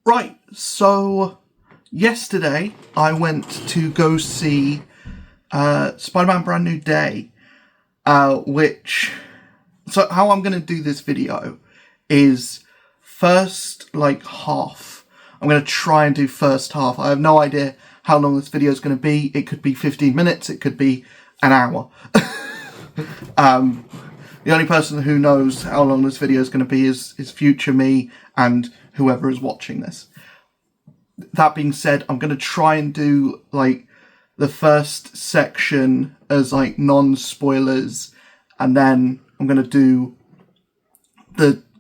Right, so yesterday I went to go see Spider-Man Brand New Day, so how I'm going to do this video is first, half. I'm going to try and do first half. I have no idea how long this video is going to be. It could be 15 minutes, it could be an hour. The only person who knows how long this video is going to be is future me and whoever is watching this. That being said, I'm going to try and do, the first section as, non-spoilers, and then I'm going to do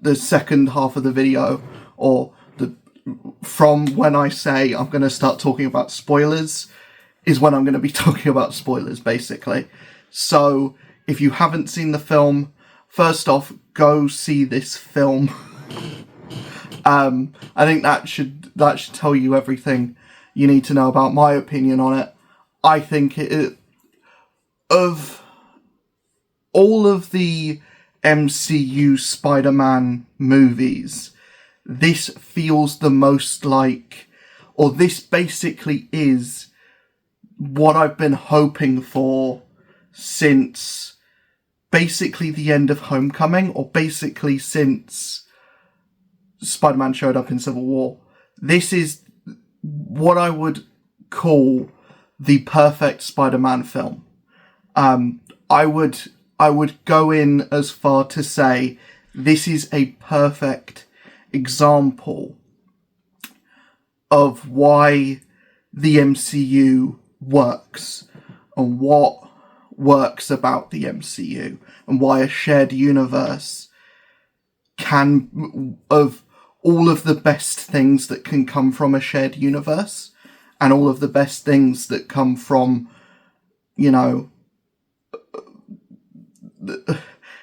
the second half of the video, or from when I say I'm going to start talking about spoilers, is when I'm going to be talking about spoilers, basically. So, if you haven't seen the film, first off, go see this film. I think that should tell you everything you need to know about my opinion on it. I think of all of the MCU Spider-Man movies, this feels the most or this basically is what I've been hoping for since basically the end of Homecoming, or basically since Spider-Man showed up in Civil War. This is what I would call the perfect Spider-Man film. I would go in as far to say this is a perfect example of why the MCU works, and what works about the MCU, and why a shared universe of all of the best things that can come from a shared universe, and all of the best things that come from,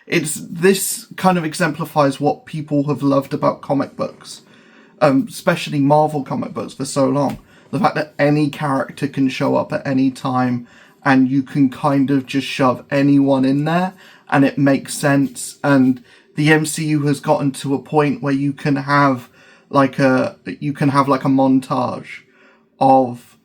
this kind of exemplifies what people have loved about comic books, especially Marvel comic books, for so long. The fact that any character can show up at any time, and you can kind of just shove anyone in there, and it makes sense. And the MCU has gotten to a point where you can have a montage of,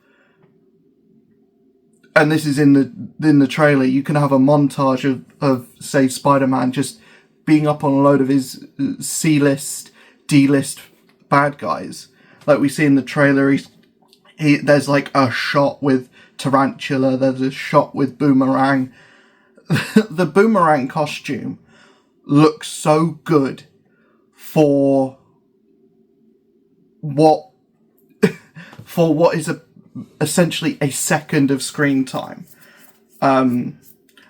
and this is in the trailer, you can have a montage of say Spider-Man just being up on a load of his C-list, D-list bad guys. Like we see in the trailer, there's a shot with Tarantula, there's a shot with Boomerang. The Boomerang costume looks so good for what is essentially a second of screen time. And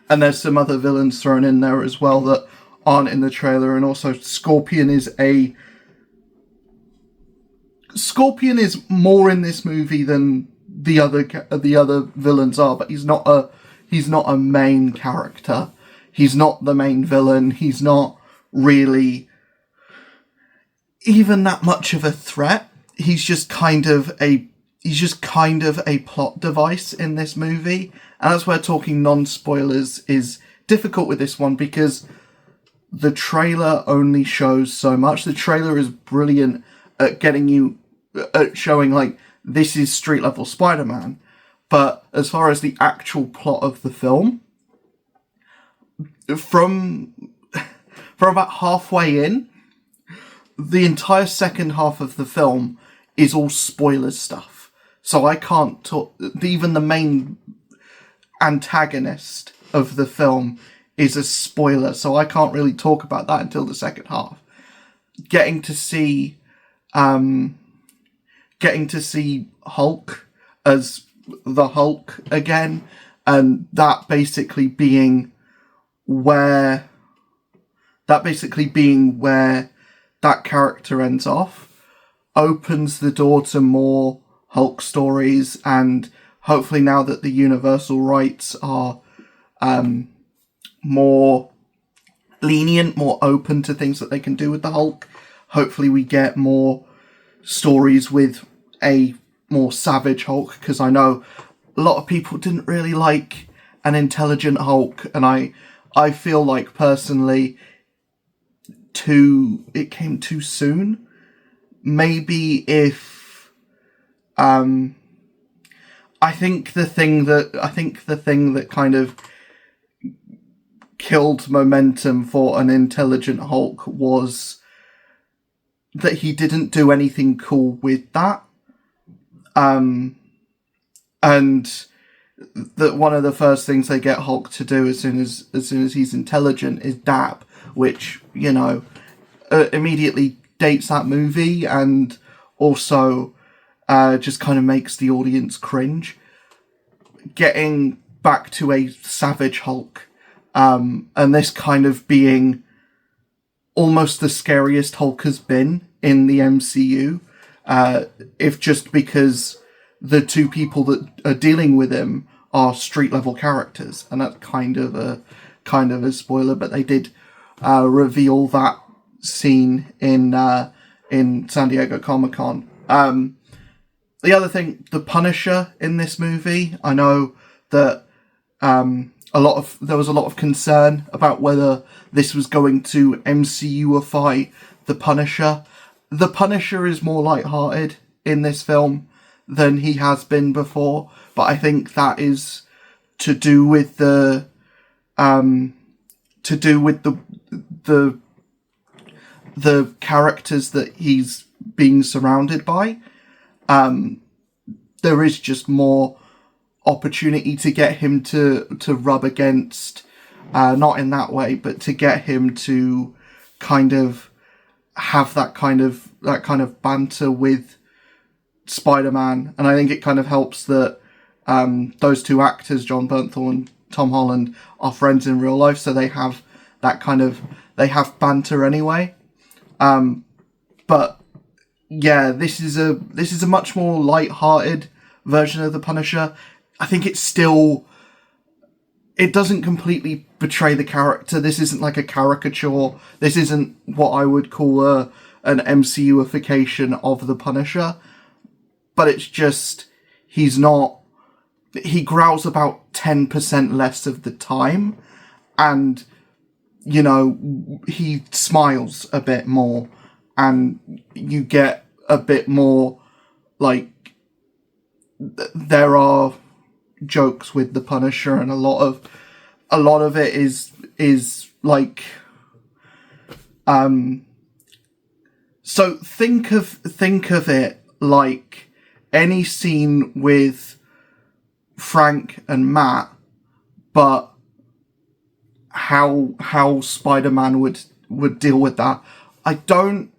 there's some other villains thrown in there as well that aren't in the trailer, and also Scorpion is more in this movie than the other villains are, but he's not a main character. He's not the main villain. He's not really even that much of a threat. He's just kind of a plot device in this movie. And that's where talking non-spoilers is difficult with this one, because the trailer only shows so much. The trailer is brilliant at showing this is street level Spider-Man. But as far as the actual plot of the film, from about halfway in, the entire second half of the film is all spoiler stuff. So I can't talk. Even the main antagonist of the film is a spoiler, so I can't really talk about that until the second half. Getting to see Hulk as the Hulk again, and that basically being where that character ends off, opens the door to more Hulk stories. And hopefully, now that the Universal rights are more lenient, more open to things that they can do with the Hulk, hopefully we get more stories with a more savage Hulk, because I know a lot of people didn't really like an intelligent Hulk, and I feel like personally it came too soon. maybe if I think the thing that kind of killed momentum for an intelligent Hulk was that he didn't do anything cool with that. And that one of the first things they get Hulk to do as soon as he's intelligent is dab, which, you know, immediately dates that movie and also just kind of makes the audience cringe. Getting back to a savage Hulk, and this kind of being almost the scariest Hulk has been in the MCU, if just because the two people that are dealing with him are street level characters, and that's kind of a spoiler, but they did reveal that scene in San Diego Comic-Con. The other thing, the Punisher in this movie, I know that there was a lot of concern about whether this was going to MCU-ify the Punisher. The Punisher is more lighthearted in this film than he has been before, but I think that is to do with the characters that he's being surrounded by. There is just more opportunity to get him to rub against, not in that way, but to get him to kind of have that kind of banter with Spider-Man. And I think it kind of helps that those two actors, John Bernthal and Tom Holland, are friends in real life, so they have banter anyway. But yeah, this is a much more light-hearted version of the Punisher. I think it doesn't completely betray the character. This isn't like a caricature. This isn't what I would call an MCU-ification of the Punisher. But it's just, he growls about 10% less of the time. And, you know, he smiles a bit more. And you get a bit more, like, there are jokes with the Punisher, and a lot of it is like, so think of it like any scene with Frank and Matt, but how Spider-Man would deal with that. I don't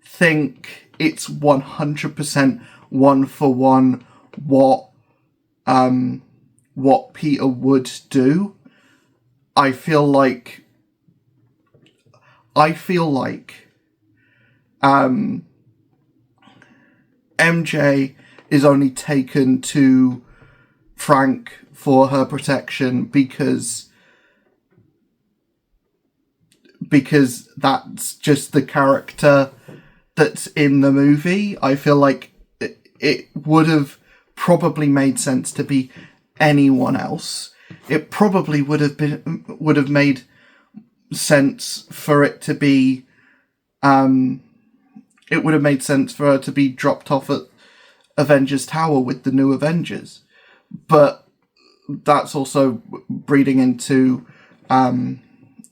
think it's 100% one for one what Peter would do. I feel like MJ is only taken to Frank for her protection because that's just the character that's in the movie. I feel like it would have probably made sense to be anyone else. It probably would have made sense for it to be it would have made sense for her to be dropped off at Avengers Tower with the new Avengers. But that's also breeding into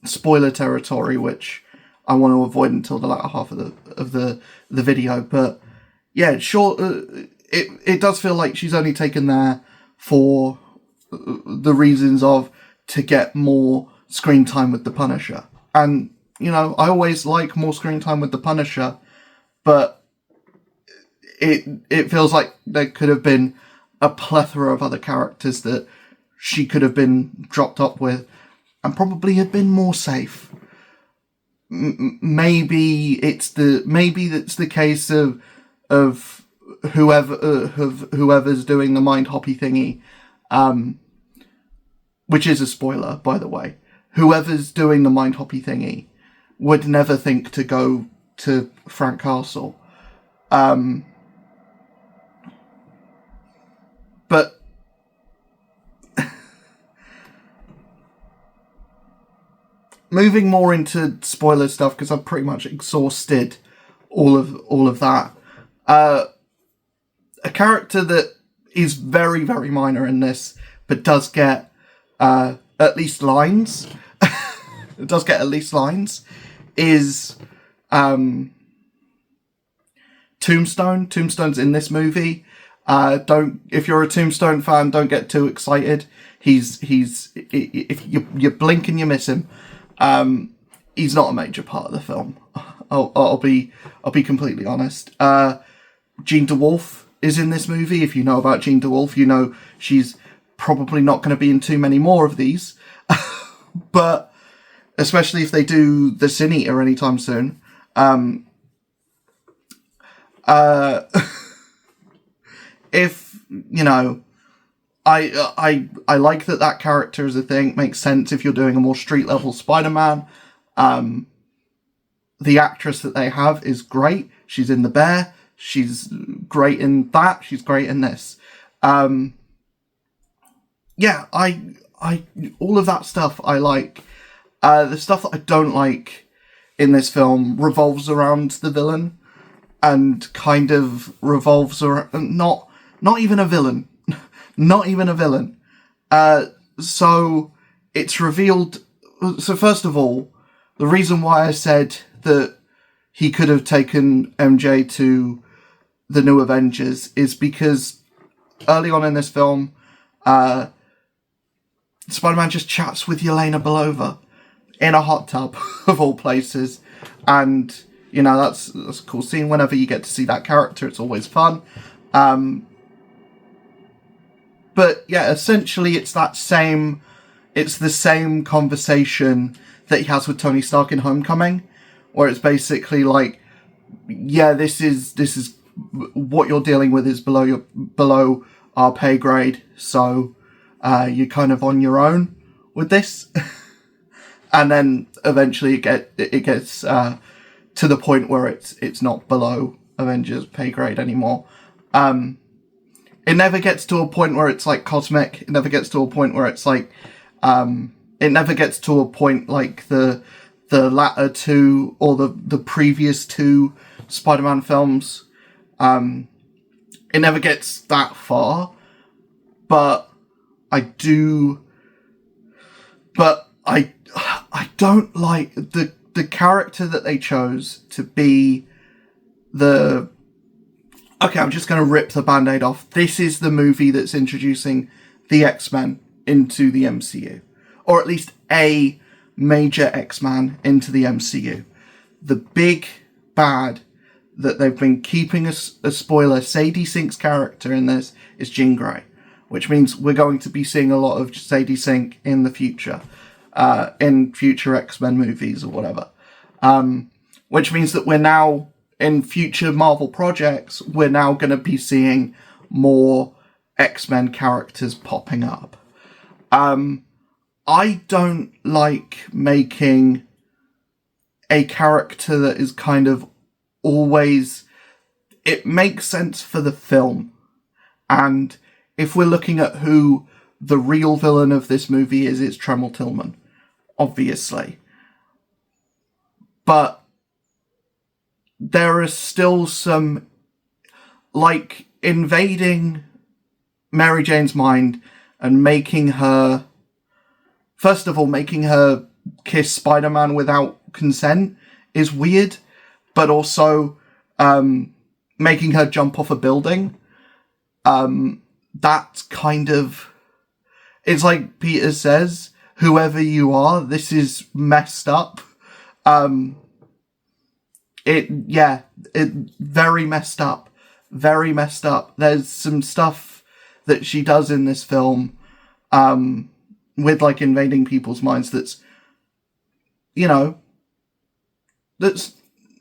spoiler territory, which I want to avoid until the latter half of the video. But yeah, sure, it does feel like she's only taken there for the reasons of to get more screen time with the Punisher. And, you know, I always like more screen time with the Punisher, but it feels like there could have been a plethora of other characters that she could have been dropped up with and probably have been more safe. Maybe it's the case of whoever's doing the mind hoppy thingy, which is a spoiler, by the way. Whoever's doing the mind hoppy thingy would never think to go to Frank Castle. But moving more into spoiler stuff, because I've pretty much exhausted all of that. A character that is very, very minor in this, but does get at least lines. It does get at least lines. Is Tombstone. Tombstone's in this movie. If you're a Tombstone fan, don't get too excited. If you blink and you miss him, he's not a major part of the film. I'll be completely honest. Jean DeWolf is in this movie. If you know about Jean DeWolf, you know she's probably not going to be in too many more of these. But especially if they do the Sin Eater anytime soon. If, you know, I like that character is a thing. It makes sense if you're doing a more street level Spider-Man. The actress that they have is great. She's in The Bear. She's great in that. She's great in this. Yeah, I all of that stuff I like. The stuff that I don't like in this film revolves around the villain, and kind of revolves around not even a villain, not even a villain. So it's revealed. So first of all, the reason why I said that he could have taken MJ to the New Avengers is because early on in this film, Spider-Man just chats with Yelena Belova in a hot tub, of all places. And, you know, that's a cool scene. Whenever you get to see that character, it's always fun. But, yeah, essentially it's the same conversation that he has with Tony Stark in Homecoming, where it's basically like, yeah, this is what you're dealing with is below our pay grade, so you're kind of on your own with this. And then eventually it gets to the point where it's not below Avengers pay grade anymore. It never gets to a point where it's like cosmic. It never gets to a point where it's like it never gets to a point like the latter two or the previous two Spider-Man films. It never gets that far, but I don't like the character that they chose to be the... Okay, I'm just going to rip the Band-Aid off. This is the movie that's introducing the X-Men into the MCU. Or at least a major X-Man into the MCU. The big bad that they've been keeping a spoiler, Sadie Sink's character in this is Jean Grey. Which means we're going to be seeing a lot of Sadie Sink in the future. In future X-Men movies or whatever. Which means that we're now, in future Marvel projects, we're now going to be seeing more X-Men characters popping up. I don't like making a character that is kind of always... It makes sense for the film. And if we're looking at who the real villain of this movie is, it's Tremel Tillman. Obviously. But there are still some, like, invading Mary Jane's mind and making her, first of all, making her kiss Spider-Man without consent is weird, but also making her jump off a building, that's kind of, it's like Peter says, whoever you are, this is messed up. It very messed up. Very messed up. There's some stuff that she does in this film, with, like, invading people's minds that's, you know, that's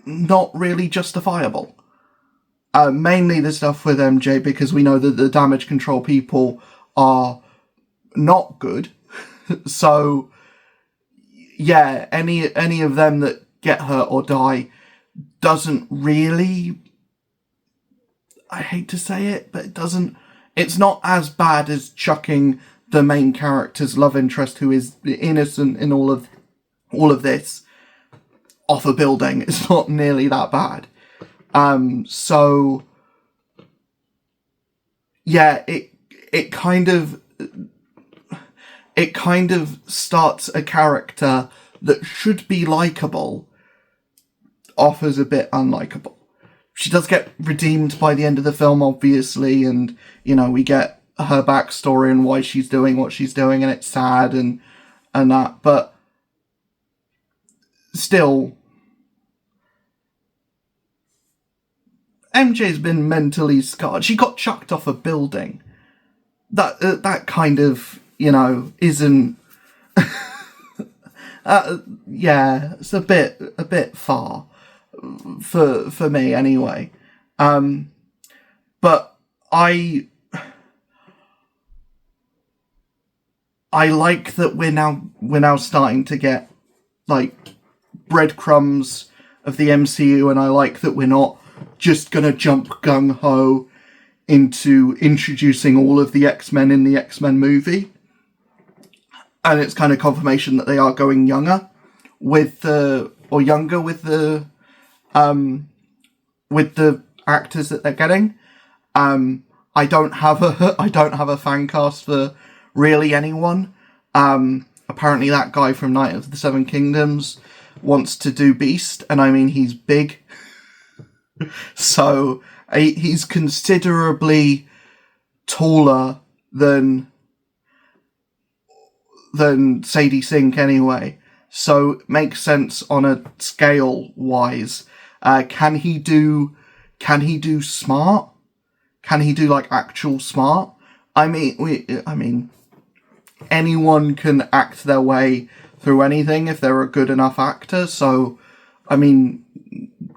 not really justifiable. Mainly the stuff with MJ, because we know that the damage control people are not good. So, yeah, any of them that get hurt or die doesn't really... I hate to say it, but it's not as bad as chucking the main character's love interest, who is innocent in all of this, off a building. It's not nearly that bad. So yeah, it kind of starts a character that should be likable off as a bit unlikable. She does get redeemed by the end of the film, obviously, and, you know, we get her backstory and why she's doing what she's doing, and it's sad and that, but still, MJ's been mentally scarred. She got chucked off a building. That kind of, you know, isn't... yeah, it's a bit far for me anyway. But I like that we're now starting to get like breadcrumbs of the MCU, and I like that we're not just gonna jump gung ho into introducing all of the X-Men in the X-Men movie. And it's kind of confirmation that they are going younger with the actors that they're getting. I don't have a fan cast for really anyone. Apparently that guy from Night of the Seven Kingdoms wants to do Beast, and I mean, he's big. So he's considerably taller than Sadie Sink anyway. So makes sense on a scale wise. Can he do smart? Can he do like actual smart? I mean, anyone can act their way through anything if they're a good enough actor. So, I mean,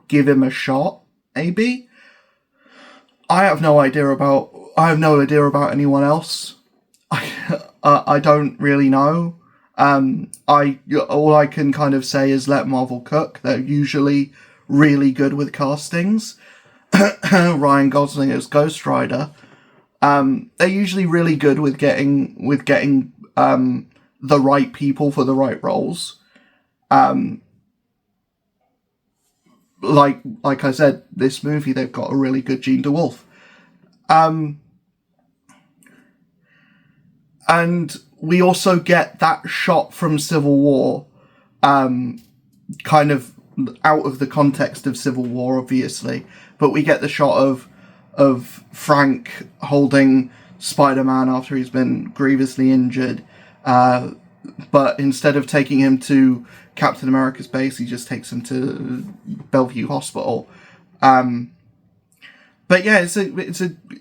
give him a shot, maybe. I have no idea about anyone else. I don't really know. All I can kind of say is let Marvel cook. They're usually really good with castings. Ryan Gosling as Ghost Rider. They're usually really good with getting the right people for the right roles. Like I said, this movie, they've got a really good Jean DeWolf. And we also get that shot from Civil War, kind of out of the context of Civil War, obviously, but we get the shot of Frank holding Spider-Man after he's been grievously injured, but instead of taking him to Captain America's base, he just takes him to Bellevue Hospital. But yeah, it's a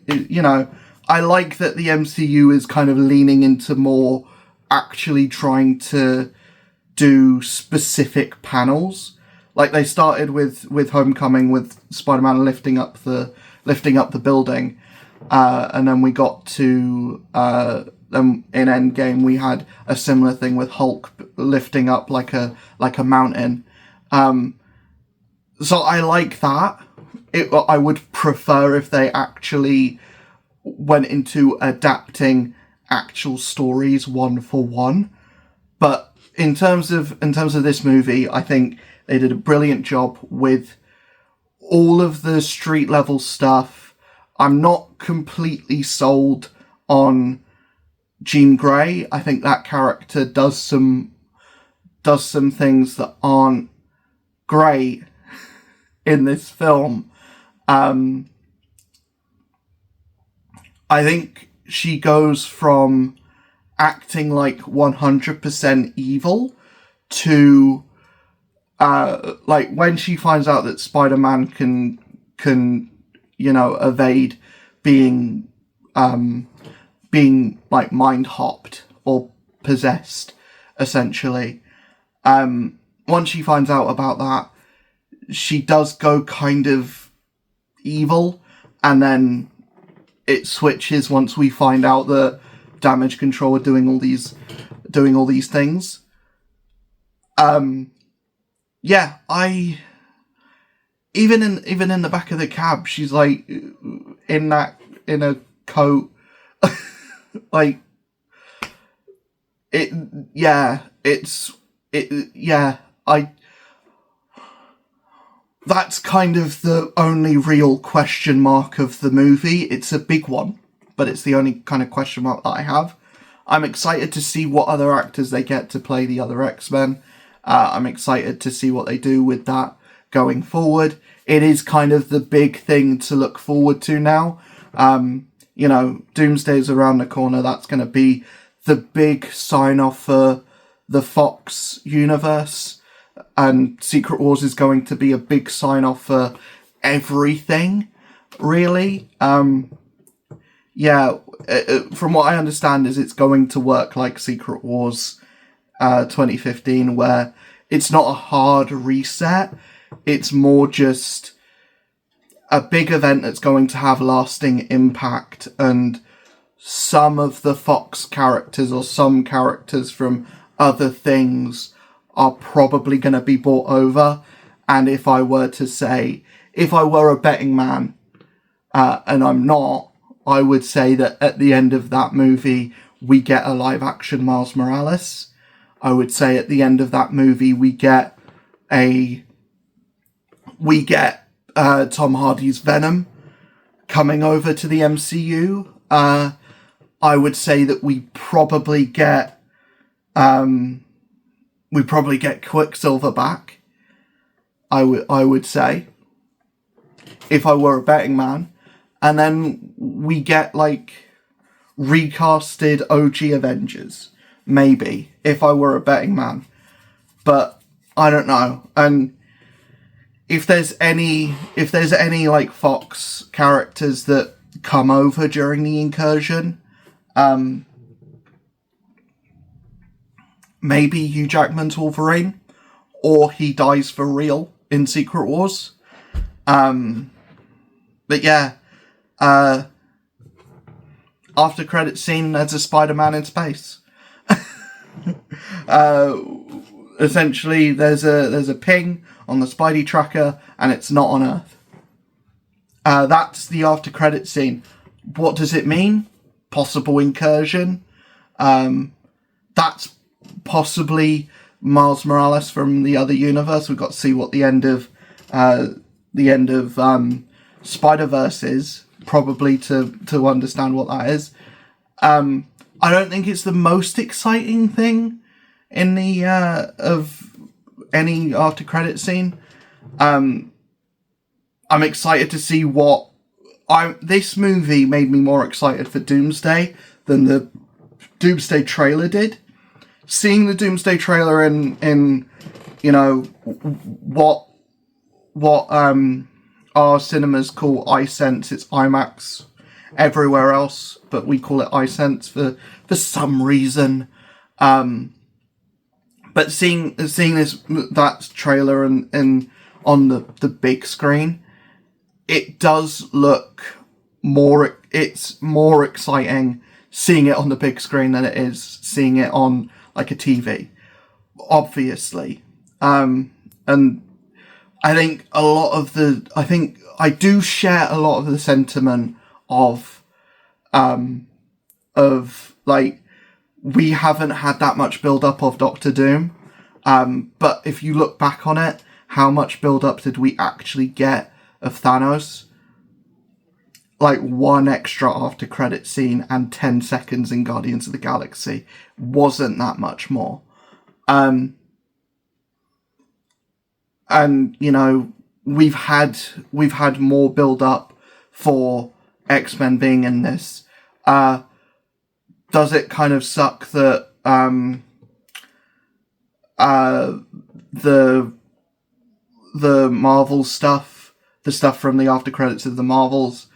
you know, I like that the MCU is kind of leaning into more actually trying to do specific panels. Like they started with Homecoming with Spider-Man lifting up the building, and then we got to in Endgame we had a similar thing with Hulk lifting up like a mountain. So I like that. I would prefer if they actually went into adapting actual stories one for one. But in terms of this movie, I think they did a brilliant job with all of the street level stuff. I'm not completely sold on Jean Grey. I think that character does some things that aren't great in this film. I think she goes from acting like 100% evil to like when she finds out that Spider-Man can you know evade being like mind hopped or possessed, essentially. Once she finds out about that, she does go kind of evil, and then it switches once we find out that Damage Control are doing all these things. Yeah, I even in the back of the cab, she's like in a coat, like it. Yeah, that's kind of the only real question mark of the movie. It's a big one, but it's the only kind of question mark that I have. I'm excited to see what other actors they get to play the other X-Men. I'm excited to see what they do with that going forward. It is kind of the big thing to look forward to now. Doomsday's around the corner. That's going to be the big sign-off for the Fox universe. And Secret Wars is going to be a big sign-off for everything, really. From what I understand, is it's going to work like Secret Wars 2015, where it's not a hard reset. It's more just a big event that's going to have lasting impact, and some of the Fox characters or some characters from other things are probably going to be brought over. And if I were a betting man, and I'm not, I would say that at the end of that movie, we get a live action Miles Morales. I would say at the end of that movie, we get Tom Hardy's Venom coming over to the MCU. I would say that we probably get Quicksilver back. I would say, if I were a betting man, and then we get recasted OG Avengers, maybe, if I were a betting man. But I don't know. And if there's any Fox characters that come over during the incursion, maybe Hugh Jackman's Wolverine, or he dies for real in Secret Wars. But yeah, after credit scene, there's a Spider-Man in space. Essentially, there's a ping on the Spidey tracker, and it's not on Earth. That's the after credit scene. What does it mean? Possible incursion. That's possibly Miles Morales from the other universe. We've got to see what the end of Spider-Verse is, probably to understand what that is. I don't think it's the most exciting thing in the of any after credit scene. I'm excited to see what this movie made me more excited for Doomsday than the Doomsday trailer did. Seeing the Doomsday trailer in what our cinemas call iSense, it's IMAX everywhere else, but we call it iSense for some reason. But seeing that trailer and on the big screen, it does look it's more exciting seeing it on the big screen than it is seeing it on a TV, obviously. And I think I do share a lot of the sentiment of we haven't had that much build up of Doctor Doom. But if you look back on it, how much build up did we actually get of Thanos? One extra after credit scene and 10 seconds in Guardians of the Galaxy wasn't that much more. And we've had more build up for X-Men being in this. Does it kind of suck that the Marvel stuff, the stuff from the after credits of the Marvels,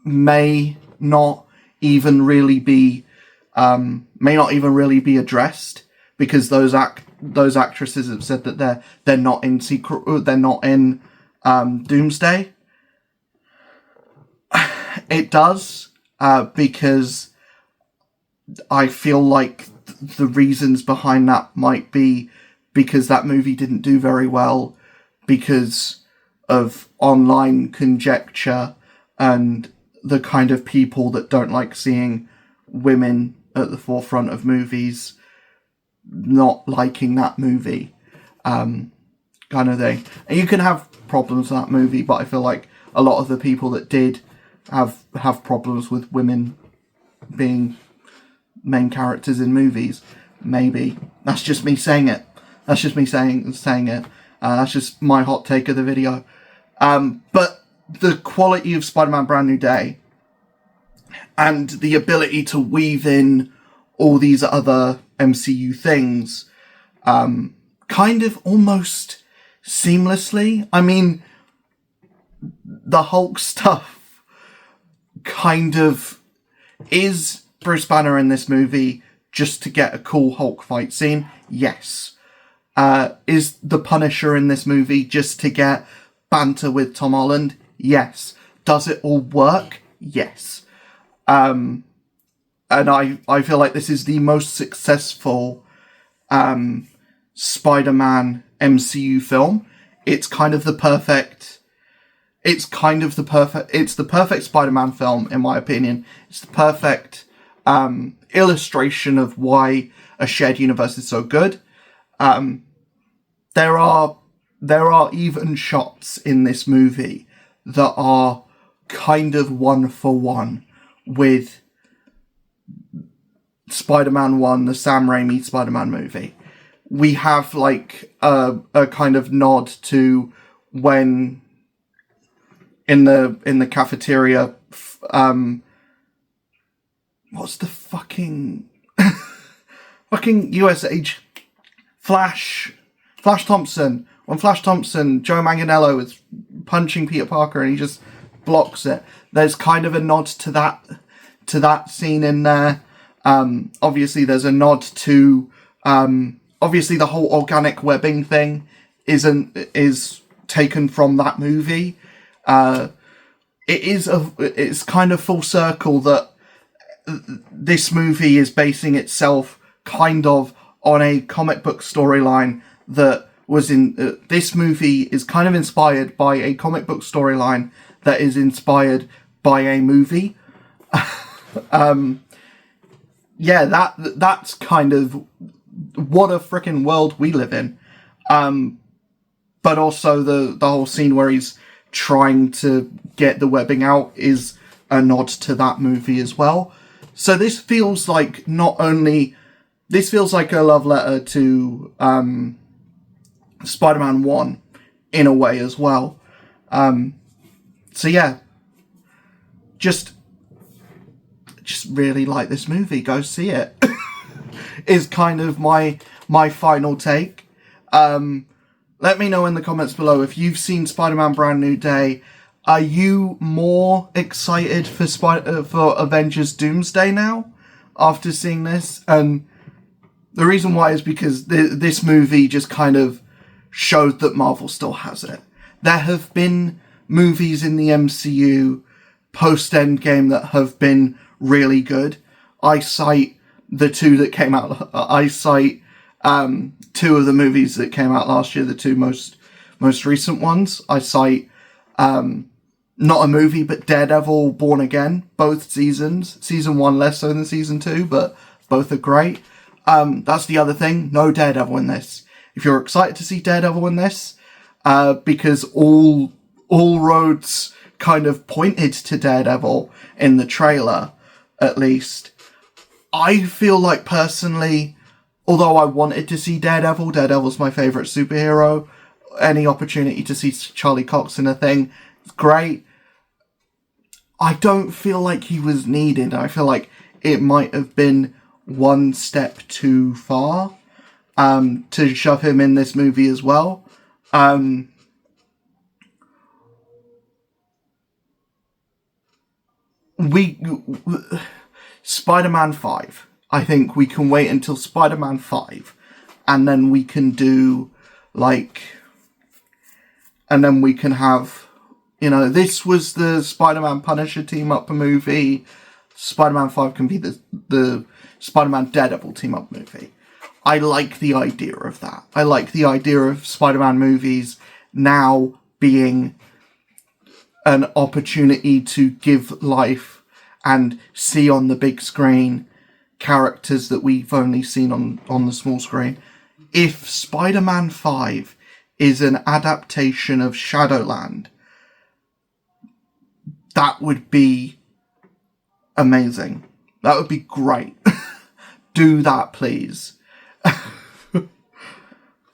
may not even really be addressed, because those actresses have said that they're not in Doomsday. It does, because I feel like the reasons behind that might be because that movie didn't do very well because of online conjecture and the kind of people that don't like seeing women at the forefront of movies not liking that movie, kind of thing. And you can have problems with that movie, but I feel like a lot of the people that did have problems with women being main characters in movies. Maybe. That's just me saying it. That's just me saying it. That's just my hot take of the video. But the quality of Spider-Man Brand New Day and the ability to weave in all these other MCU things kind of almost seamlessly. I mean, the Hulk stuff kind of is Bruce Banner in this movie just to get a cool Hulk fight scene? Yes. Is the Punisher in this movie just to get banter with Tom Holland? Yes. Does it all work? Yes. And I feel like this is the most successful Spider-Man MCU film. It's the perfect Spider-Man film, in my opinion. It's the perfect illustration of why a shared universe is so good. There are even shots in this movie that are kind of one for one with Spider-Man 1, the Sam Raimi Spider-Man movie. We have like a kind of nod to when in the cafeteria, what's the fucking US age Flash Thompson. When Flash Thompson, Joe Manganiello is punching Peter Parker and he just blocks it. There's kind of a nod to that scene in there. Obviously there's a nod to obviously the whole organic webbing thing is taken from that movie. It's kind of full circle that this movie is basing itself kind of on a comic book storyline that was in this movie is kind of inspired by a comic book storyline that is inspired by a movie. That's kind of what a freaking world we live in. But also the whole scene where he's trying to get the webbing out is a nod to that movie as well. So this feels like this feels like a love letter to Spider-Man 1 in a way as well. So yeah, just really like this movie. Go see it. Is kind of my final take. Let me know in the comments below if you've seen Spider-Man Brand New Day. Are you more excited for Avengers Doomsday now after seeing this? And the reason why is because this movie just kind of showed that Marvel still has it. There have been movies in the MCU post-Endgame that have been really good. I cite the two that came out. I cite two of the movies that came out last year, the two most recent ones. I cite not a movie, but Daredevil Born Again, both seasons. Season 1 less so than Season 2, but both are great. That's the other thing, no Daredevil in this. If you're excited to see Daredevil in this, because all roads kind of pointed to Daredevil in the trailer, at least, I feel like personally, although I wanted to see Daredevil's my favourite superhero, any opportunity to see Charlie Cox in a thing, it's great. I don't feel like he was needed. I feel like it might have been one step too far to shove him in this movie as well. Spider-Man 5. I think we can wait until Spider-Man 5 and then we can do and then we can have, this was the Spider-Man Punisher team up movie. Spider-Man 5 can be the Spider-Man Daredevil team up movie. I like the idea of that. I like the idea of Spider-Man movies now being an opportunity to give life and see on the big screen characters that we've only seen on the small screen. If Spider-Man 5 is an adaptation of Shadowland, that would be amazing. That would be great. Do that, please.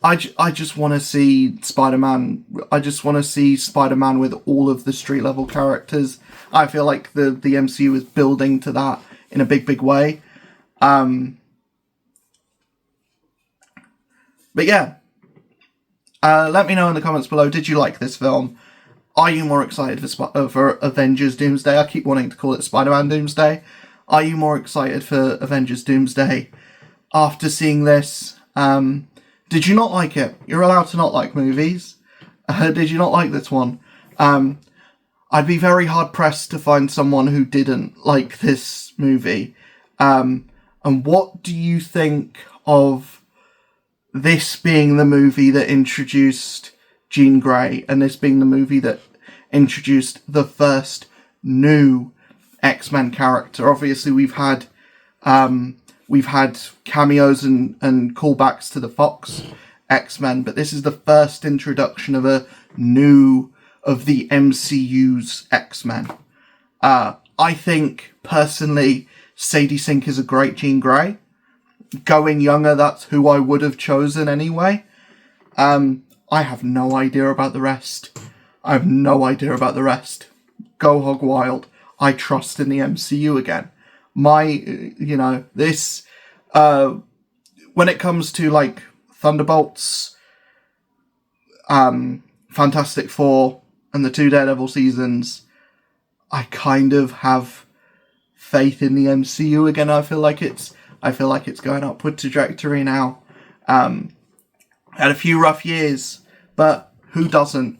I just want to see Spider-Man. I just want to see Spider-Man with all of the street level characters. I feel like the MCU is building to that in a big, big way. But yeah. Let me know in the comments below, did you like this film? Are you more excited for Avengers Doomsday? I keep wanting to call it Spider-Man Doomsday. Are you more excited for Avengers Doomsday after seeing this? Did you not like it? You're allowed to not like movies. Did you not like this one? I'd be very hard-pressed to find someone who didn't like this movie. And what do you think of this being the movie that introduced Jean Grey, and this being the movie that introduced the first new X-Men character? Obviously, we've had cameos and callbacks to the Fox X-Men, but this is the first introduction of the MCU's X-Men. I think, personally, Sadie Sink is a great Jean Grey. Going younger, that's who I would have chosen anyway. I have no idea about the rest. Go hog wild. I trust in the MCU again. When it comes to, like, Thunderbolts, Fantastic Four, and the 2 Daredevil seasons, I kind of have faith in the MCU again. I feel like it's going upward trajectory now. Had a few rough years, but who doesn't?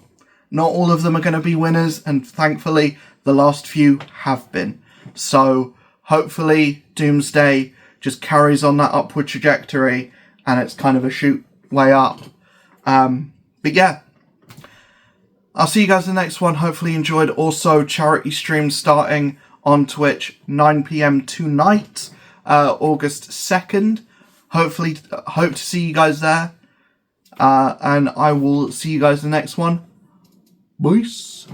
Not all of them are going to be winners, and thankfully the last few have been. So hopefully Doomsday just carries on that upward trajectory, and it's kind of a shoot way up. But yeah, I'll see you guys in the next one. Hopefully you enjoyed. Also, charity stream starting on Twitch 9 PM tonight, August 2nd. Hope to see you guys there. And I will see you guys in the next one. Peace.